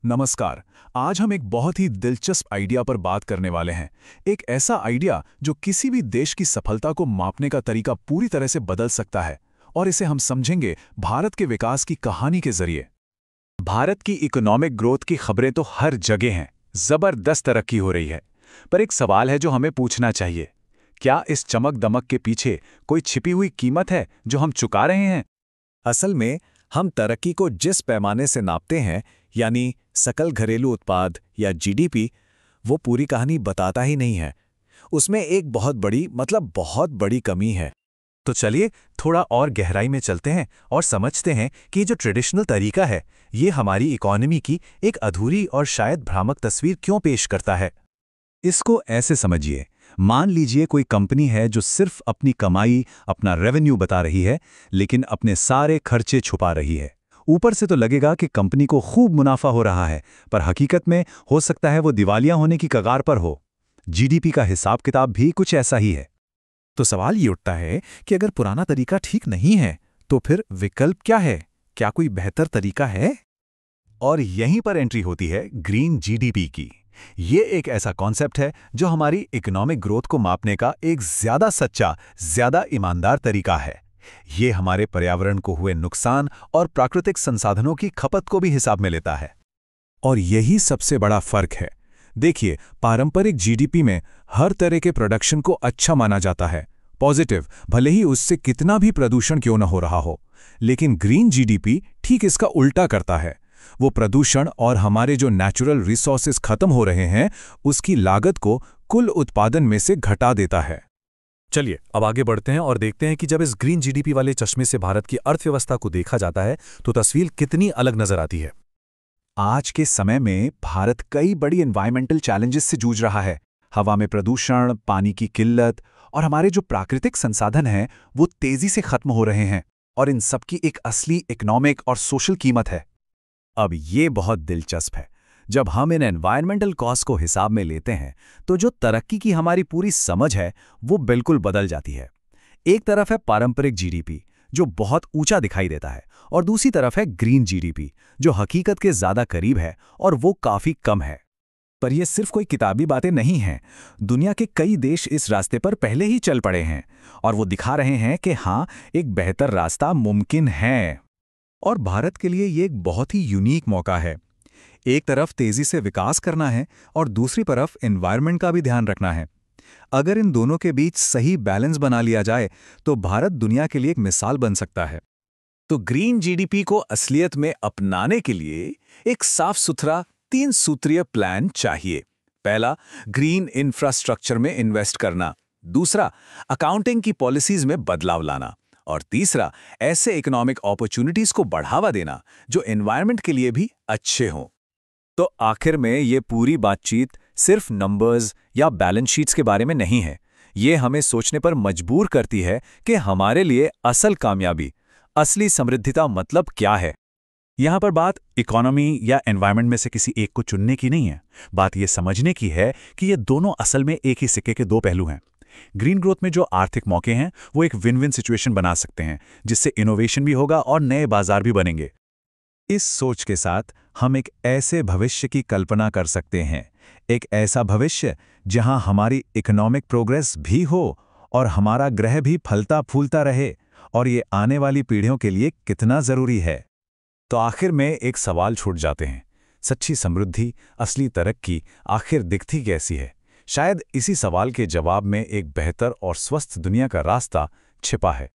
नमस्कार। आज हम एक बहुत ही दिलचस्प आइडिया पर बात करने वाले हैं। एक ऐसा आइडिया जो किसी भी देश की सफलता को मापने का तरीका पूरी तरह से बदल सकता है, और इसे हम समझेंगे भारत के विकास की कहानी के जरिए। भारत की इकोनॉमिक ग्रोथ की खबरें तो हर जगह हैं, जबरदस्त तरक्की हो रही है। पर एक सवाल है जो हमें पूछना चाहिए, क्या इस चमक दमक के पीछे कोई छिपी हुई कीमत है जो हम चुका रहे हैं? असल में हम तरक्की को जिस पैमाने से नापते हैं, यानी सकल घरेलू उत्पाद या जीडीपी, वो पूरी कहानी बताता ही नहीं है। उसमें एक बहुत बड़ी कमी है। तो चलिए थोड़ा और गहराई में चलते हैं और समझते हैं कि ये जो ट्रेडिशनल तरीका है, ये हमारी इकोनॉमी की एक अधूरी और शायद भ्रामक तस्वीर क्यों पेश करता है। इसको ऐसे समझिए, मान लीजिए कोई कंपनी है जो सिर्फ अपनी कमाई, अपना रेवेन्यू बता रही है, लेकिन अपने सारे खर्चे छुपा रही है। ऊपर से तो लगेगा कि कंपनी को खूब मुनाफा हो रहा है, पर हकीकत में हो सकता है वो दिवालिया होने की कगार पर हो। जीडीपी का हिसाब किताब भी कुछ ऐसा ही है। तो सवाल ये उठता है कि अगर पुराना तरीका ठीक नहीं है, तो फिर विकल्प क्या है? क्या कोई बेहतर तरीका है? और यहीं पर एंट्री होती है ग्रीन जीडीपी की। ये एक ऐसा कॉन्सेप्ट है जो हमारी इकोनॉमिक ग्रोथ को मापने का एक ज्यादा सच्चा, ज्यादा ईमानदार तरीका है। ये हमारे पर्यावरण को हुए नुकसान और प्राकृतिक संसाधनों की खपत को भी हिसाब में लेता है। और यही सबसे बड़ा फर्क है। देखिए, पारंपरिक जीडीपी में हर तरह के प्रोडक्शन को अच्छा माना जाता है, पॉजिटिव, भले ही उससे कितना भी प्रदूषण क्यों न हो रहा हो। लेकिन ग्रीन जीडीपी ठीक इसका उल्टा करता है। वो प्रदूषण और हमारे जो नेचुरल रिसोर्सेज खत्म हो रहे हैं, उसकी लागत को कुल उत्पादन में से घटा देता है। चलिए अब आगे बढ़ते हैं और देखते हैं कि जब इस ग्रीन जीडीपी वाले चश्मे से भारत की अर्थव्यवस्था को देखा जाता है, तो तस्वीर कितनी अलग नजर आती है। आज के समय में भारत कई बड़ी एनवायरमेंटल चैलेंजेस से जूझ रहा है। हवा में प्रदूषण, पानी की किल्लत और हमारे जो प्राकृतिक संसाधन हैं, वो तेजी से खत्म हो रहे हैं, और इन सबकी एक असली इकोनॉमिक और सोशल कीमत है। अब ये बहुत दिलचस्प है। जब हम इन एनवायरमेंटल कॉस्ट को हिसाब में लेते हैं, तो जो तरक्की की हमारी पूरी समझ है, वो बिल्कुल बदल जाती है। एक तरफ है पारंपरिक जीडीपी, जो बहुत ऊंचा दिखाई देता है, और दूसरी तरफ है ग्रीन जीडीपी, जो हकीकत के ज्यादा करीब है, और वो काफी कम है। पर ये सिर्फ कोई किताबी बातें नहीं हैं। दुनिया के कई देश इस रास्ते पर पहले ही चल पड़े हैं, और वो दिखा रहे हैं कि हाँ, एक बेहतर रास्ता मुमकिन है। और भारत के लिए ये एक बहुत ही यूनिक मौका है। एक तरफ तेजी से विकास करना है और दूसरी तरफ एनवायरनमेंट का भी ध्यान रखना है। अगर इन दोनों के बीच सही बैलेंस बना लिया जाए, तो भारत दुनिया के लिए एक मिसाल बन सकता है। तो ग्रीन जीडीपी को असलियत में अपनाने के लिए एक साफ सुथरा 3 सूत्रीय प्लान चाहिए। पहला, ग्रीन इंफ्रास्ट्रक्चर में इन्वेस्ट करना। दूसरा, अकाउंटिंग की पॉलिसीज में बदलाव लाना। और तीसरा, ऐसे इकोनॉमिक अपॉर्चुनिटीज को बढ़ावा देना जो एनवायरनमेंट के लिए भी अच्छे हों। तो आखिर में ये पूरी बातचीत सिर्फ नंबर्स या बैलेंस शीट्स के बारे में नहीं है। ये हमें सोचने पर मजबूर करती है कि हमारे लिए असल कामयाबी, असली समृद्धिता मतलब क्या है। यहाँ पर बात इकोनॉमी या एनवायरनमेंट में से किसी एक को चुनने की नहीं है। बात ये समझने की है कि ये दोनों असल में एक ही सिक्के के दो पहलू हैं। ग्रीन ग्रोथ में जो आर्थिक मौके हैं, वो एक विन विन सिचुएशन बना सकते हैं, जिससे इनोवेशन भी होगा और नए बाजार भी बनेंगे। इस सोच के साथ हम एक ऐसे भविष्य की कल्पना कर सकते हैं, एक ऐसा भविष्य जहां हमारी इकोनॉमिक प्रोग्रेस भी हो और हमारा ग्रह भी फलता फूलता रहे। और ये आने वाली पीढ़ियों के लिए कितना जरूरी है। तो आखिर में एक सवाल छूट जाते हैं, सच्ची समृद्धि, असली तरक्की आखिर दिखती कैसी है? शायद इसी सवाल के जवाब में एक बेहतर और स्वस्थ दुनिया का रास्ता छिपा है।